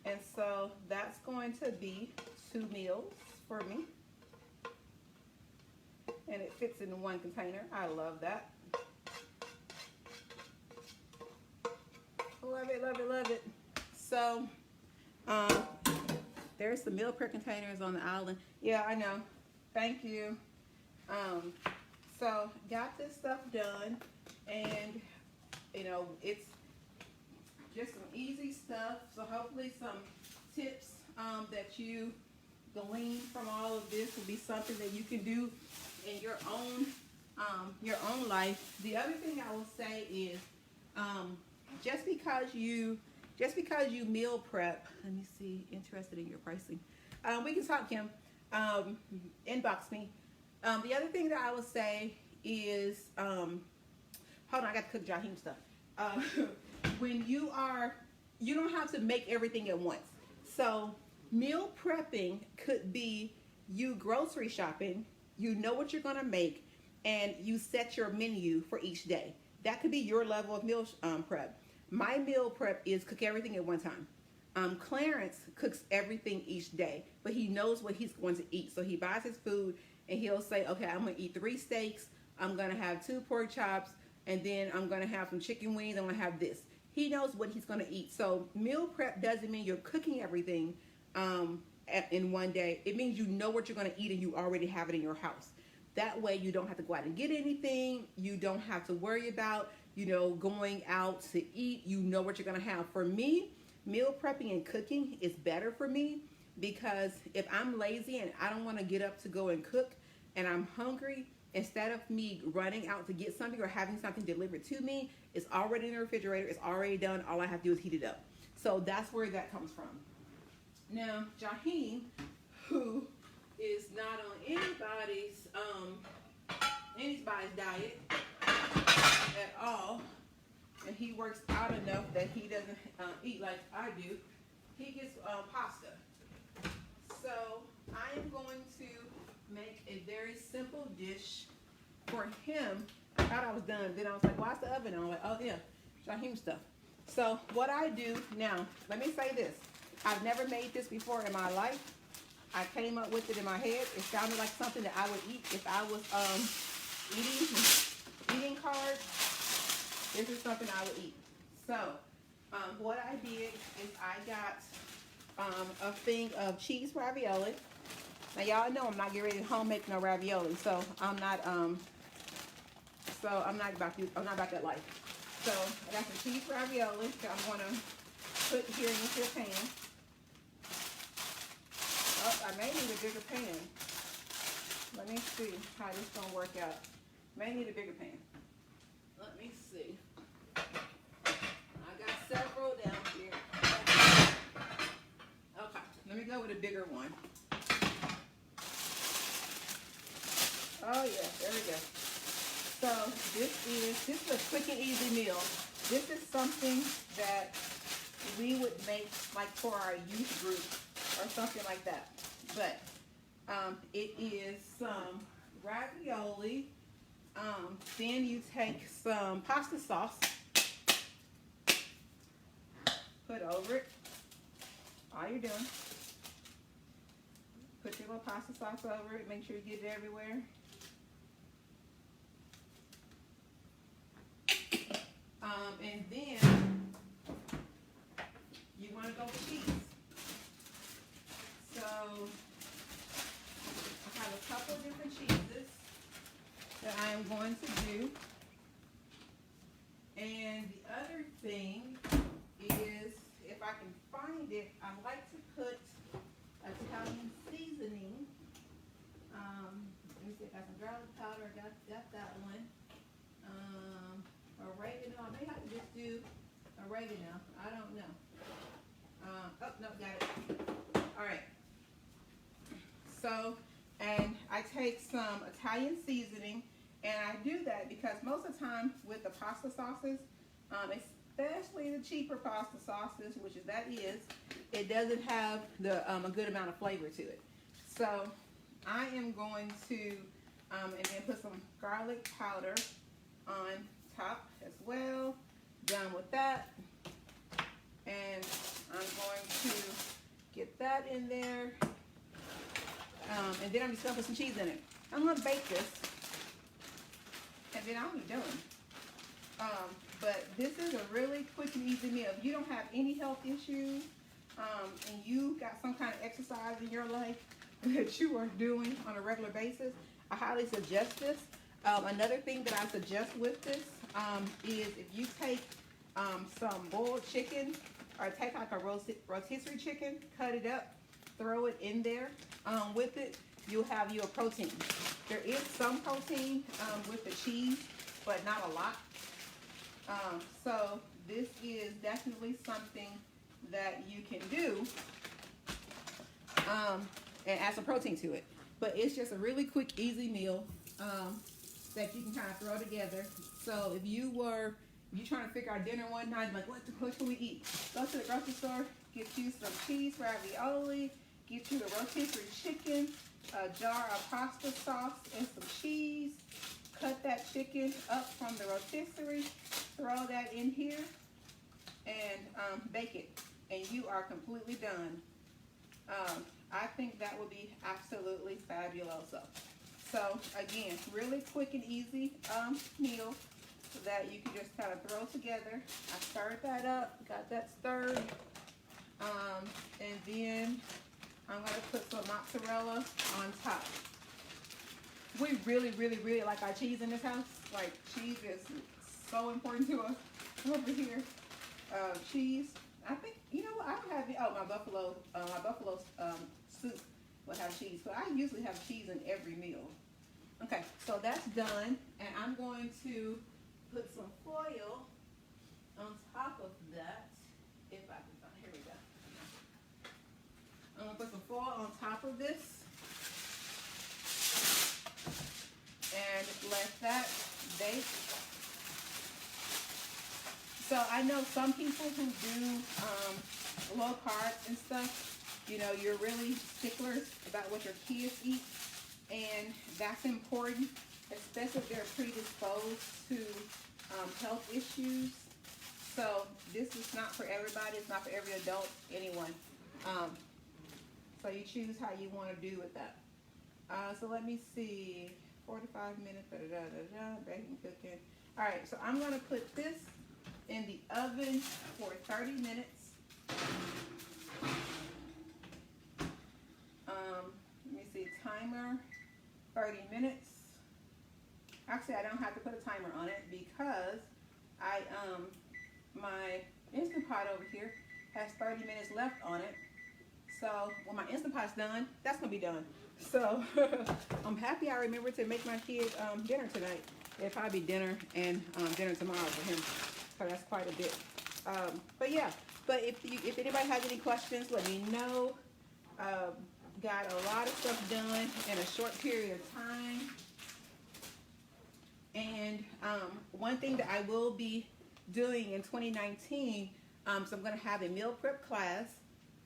And so that's going to be 2 meals for me. And it fits in one container. I love that. Love it, love it, love it. So, there's the meal prep containers on the island. Yeah, I know. Thank you. So, got this stuff done. And, you know, it's just some easy stuff. So, hopefully some tips that you glean from all of this will be something that you can do in your own life. The other thing I will say is, just because you meal prep, let me see, interested in your pricing. We can talk, Kim. Inbox me. The other thing that I would say is, hold on, I got to cook Jaheim stuff. When you don't have to make everything at once. So meal prepping could be you grocery shopping, you know what you're going to make, and you set your menu for each day. That could be your level of meal prep. My meal prep is cook everything at one time. Clarence cooks everything each day, but he knows what he's going to eat. So he buys his food and he'll say, okay, I'm going to eat 3 steaks. I'm going to have 2 pork chops, and then I'm going to have some chicken wings. I'm going to have this. He knows what he's going to eat. So meal prep doesn't mean you're cooking everything in one day. It means you know what you're going to eat and you already have it in your house. That way you don't have to go out and get anything. You don't have to worry about, going out to eat. You know what you're going to have. For me, meal prepping and cooking is better for me, because if I'm lazy and I don't want to get up to go and cook and I'm hungry, instead of me running out to get something or having something delivered to me, it's already in the refrigerator. It's already done. All I have to do is heat it up. So that's where that comes from. Now, Jaheim, who is not on anybody's diet at all, and he works out enough that he doesn't eat like I do, he gets pasta. So I am going to make a very simple dish for him. I thought I was done. Then I was like, why's the oven on? I'm like, oh yeah, Jaheim stuff. So what I do now, let me say this. I've never made this before in my life. I came up with it in my head. It sounded like something that I would eat if I was eating cards. This is something I would eat. So what I did is I got a thing of cheese ravioli. Now y'all know I'm not getting ready to home make no ravioli, so I'm not about that life. So I got some cheese ravioli that I'm gonna put here in your pan. Oh, I may need a bigger pan. Let me see how this is gonna work out. May need a bigger pan. Let me see. I got several down here. Okay, let me go with a bigger one. Oh yeah, there we go. So this is a quick and easy meal. This is something that we would make like for our youth group or something like that. But it is some ravioli. Then you take some pasta sauce, put over it. all you're doing, put your little pasta sauce over it. Make sure you get it everywhere. And then you want to go with cheese. So I have a couple of different cheeses that I am going to do. And the other thing is, if I can find it, I like to put Italian seasoning. Let me see if I got some garlic powder. Got that one. Oregano. I may have to just do oregano. I don't know. Oh no, got it. All right. So, and I take some Italian seasoning, and I do that because most of the time with the pasta sauces, especially the cheaper pasta sauces, which it doesn't have the a good amount of flavor to it. So I am going to and then put some garlic powder on top as well. Done with that, and I'm going to get that in there, and then I'm just gonna put some cheese in it. I'm gonna bake this, and then I'll be done. But this is a really quick and easy meal. If you don't have any health issues, and you got some kind of exercise in your life that you are doing on a regular basis, I highly suggest this. Another thing that I suggest with this is if you take some boiled chicken, or take like a rotisserie chicken, cut it up, throw it in there with it, you'll have your protein. There is some protein with the cheese, but not a lot. So this is definitely something that you can do and add some protein to it. But it's just a really quick, easy meal that you can kind of throw together. So if you're trying to figure out dinner one night, like what can we eat? Go to the grocery store, get you some cheese ravioli, get you the rotisserie chicken, a jar of pasta sauce and some cheese. Cut that chicken up from the rotisserie, throw that in here, and bake it. And you are completely done. I think that would be absolutely fabuloso. So again, really quick and easy meal that you can just kind of throw together. I stirred that up, got that stirred, and then I'm going to put some mozzarella on top. We really, really, really like our cheese in this house. Like, cheese is so important to us over here. Cheese. I think, you know what, I don't have, my buffalo soup will have cheese, but I usually have cheese in every meal. Okay, so that's done, and I'm going to put some foil on top of that, if I can find, here we go. I'm gonna put some foil on top of this, and let that bake. So I know some people who do low carbs and stuff, you know, you're really sticklers about what your kids eat, and that's important, especially if they're predisposed to health issues. So this is not for everybody. It's not for every adult, anyone. So you choose how you want to do with that. So let me see, 45 minutes, baking, cooking. All right, so I'm going to put this in the oven for 30 minutes. Let me see, timer, 30 minutes. Actually, I don't have to put a timer on it because my Instant Pot over here has 30 minutes left on it. So when my Instant Pot's done, that's gonna be done. So I'm happy I remembered to make my kid dinner tonight. It'll probably be dinner and dinner tomorrow for him. So that's quite a bit. But yeah, but if anybody has any questions, let me know. Got a lot of stuff done in a short period of time. And one thing that I will be doing in 2019, so I'm going to have a meal prep class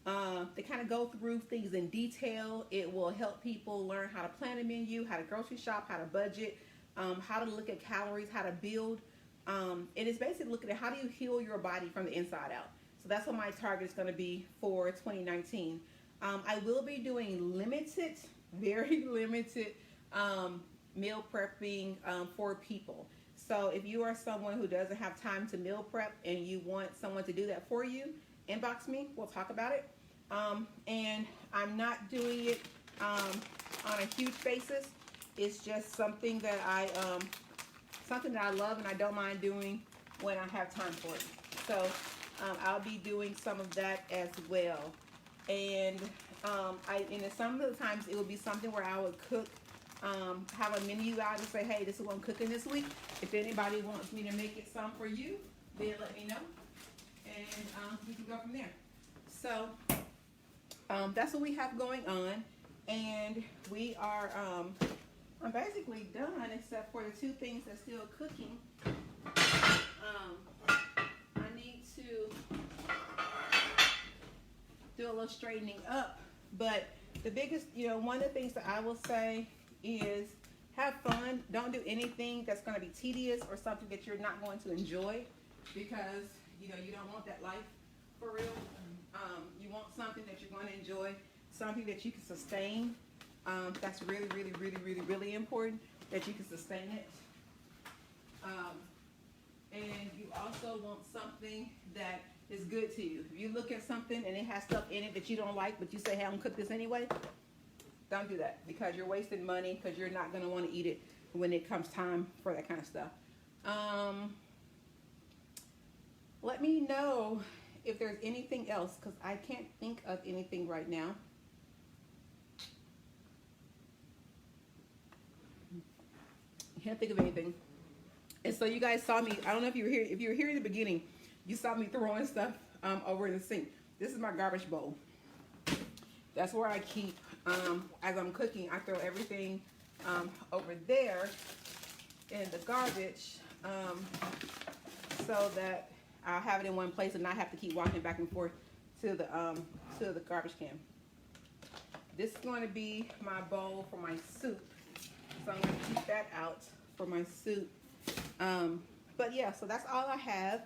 to kind of go through things in detail. It will help people learn how to plan a menu, how to grocery shop, how to budget, how to look at calories, how to build. And it's basically looking at how do you heal your body from the inside out. So that's what my target is going to be for 2019. I will be doing limited, very limited meal prepping for people. So if you are someone who doesn't have time to meal prep and you want someone to do that for you, inbox me. We'll talk about it. And I'm not doing it on a huge basis. It's just something that I love and I don't mind doing when I have time for it. So I'll be doing some of that as well. And some of the times it will be something where I would cook, have a menu out and say, hey, this is what I'm cooking this week. If anybody wants me to make it some for you, then let me know. And we can go from there. So that's what we have going on. And we are, I'm basically done except for the two things that's still cooking. I need to do a little straightening up. But the biggest, one of the things that I will say is have fun. Don't do anything that's going to be tedious or something that you're not going to enjoy, because you don't want that life for real. You want something that you're going to enjoy, something that you can sustain. That's really, really, really, really, really important, that you can sustain it. And you also want something that is good to you. If you look at something and it has stuff in it that you don't like, but you say, hey, I'm gonna cook this anyway, don't do that, because you're wasting money, because you're not gonna want to eat it when it comes time for that kind of stuff. Let me know if there's anything else, because I can't think of anything right now. Can't think of anything. And so you guys saw me, I don't know if you were here. If you were here in the beginning, you saw me throwing stuff over in the sink. This is my garbage bowl. That's where I keep, as I'm cooking, I throw everything over there in the garbage, so that I'll have it in one place and not have to keep walking back and forth to the garbage can. This is going to be my bowl for my soup. So I'm going to keep that out for my soup. But yeah, so that's all I have.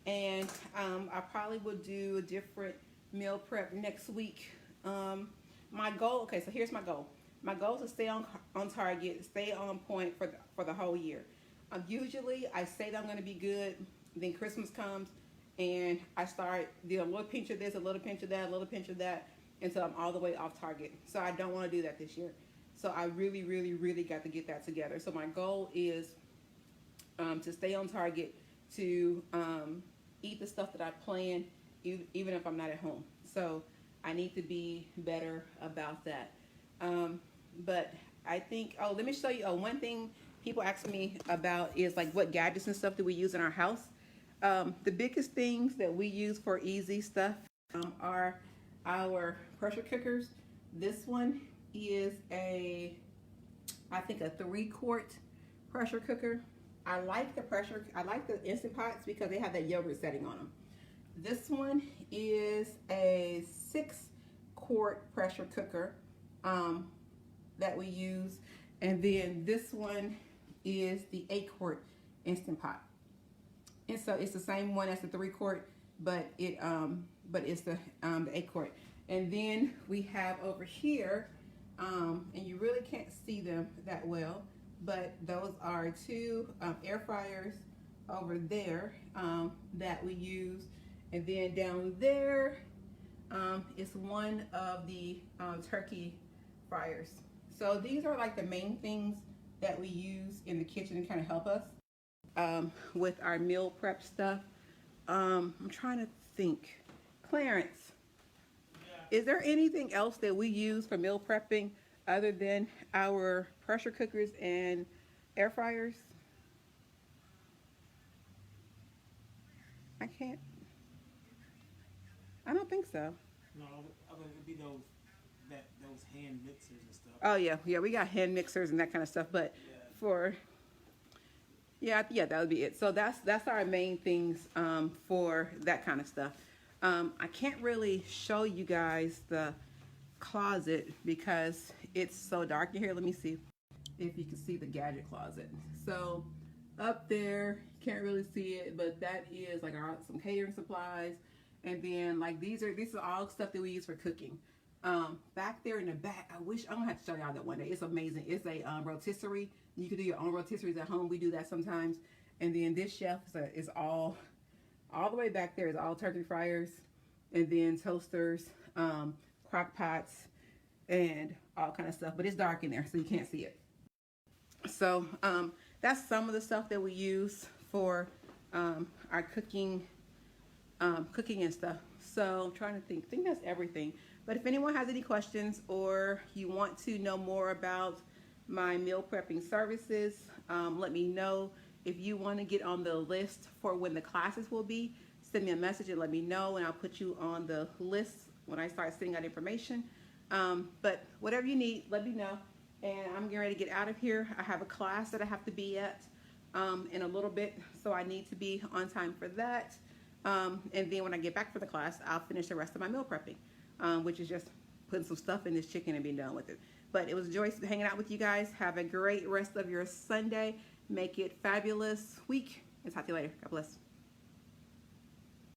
And I probably will do a different meal prep next week. My goal, okay, so here's my goal. My goal is to stay on target, stay on point for the whole year. Usually I say that I'm going to be good, then Christmas comes and I start doing a little pinch of this, a little pinch of that, a little pinch of that, until I'm all the way off target. So I don't want to do that this year. So I really, really, really got to get that together. So my goal is to stay on target, to eat the stuff that I plan, even if I'm not at home. So I need to be better about that. But I think, let me show you, one thing people ask me about is like what gadgets and stuff do we use in our house. The biggest things that we use for easy stuff are our pressure cookers. This one is I think a 3-quart pressure cooker. I like the Instant Pots because they have that yogurt setting on them. This one is a 6-quart pressure cooker that we use, and then this one is the 8-quart Instant Pot. And so it's the same one as the 3-quart, but it's the 8-quart. And then we have over here, and you really can't see them that well, but those are 2 air fryers over there that we use. And then down there is one of the turkey fryers. So these are like the main things that we use in the kitchen to kind of help us with our meal prep stuff. I'm trying to think. Clarence, is there anything else that we use for meal prepping other than our pressure cookers and air fryers? I don't think so. No, other than be those hand mixers and stuff. Oh yeah, we got hand mixers and that kind of stuff, but yeah. That would be it. So that's our main things for that kind of stuff. I can't really show you guys the closet because it's so dark in here. Let me see if you can see the gadget closet. So up there, can't really see it, but that is like some catering supplies, And then like this is all stuff that we use for cooking. Back there in the back, I'm gonna have to show y'all that one day. It's amazing. It's a rotisserie. You can do your own rotisseries at home. We do that sometimes. And then this shelf is all the way back there is all turkey fryers, and then toasters, crock pots, and all kind of stuff. But it's dark in there, so you can't see it. So that's some of the stuff that we use for our cooking and stuff. So I'm trying to think. I think that's everything. But if anyone has any questions or you want to know more about my meal prepping services, let me know. If you want to get on the list for when the classes will be, send me a message and let me know, and I'll put you on the list when I start sending out information. But whatever you need, let me know. And I'm getting ready to get out of here. I have a class that I have to be at in a little bit, so I need to be on time for that. And then when I get back for the class, I'll finish the rest of my meal prepping, which is just putting some stuff in this chicken and being done with it. But it was a joy hanging out with you guys. Have a great rest of your Sunday. Make it fabulous week, and talk to you later. God bless.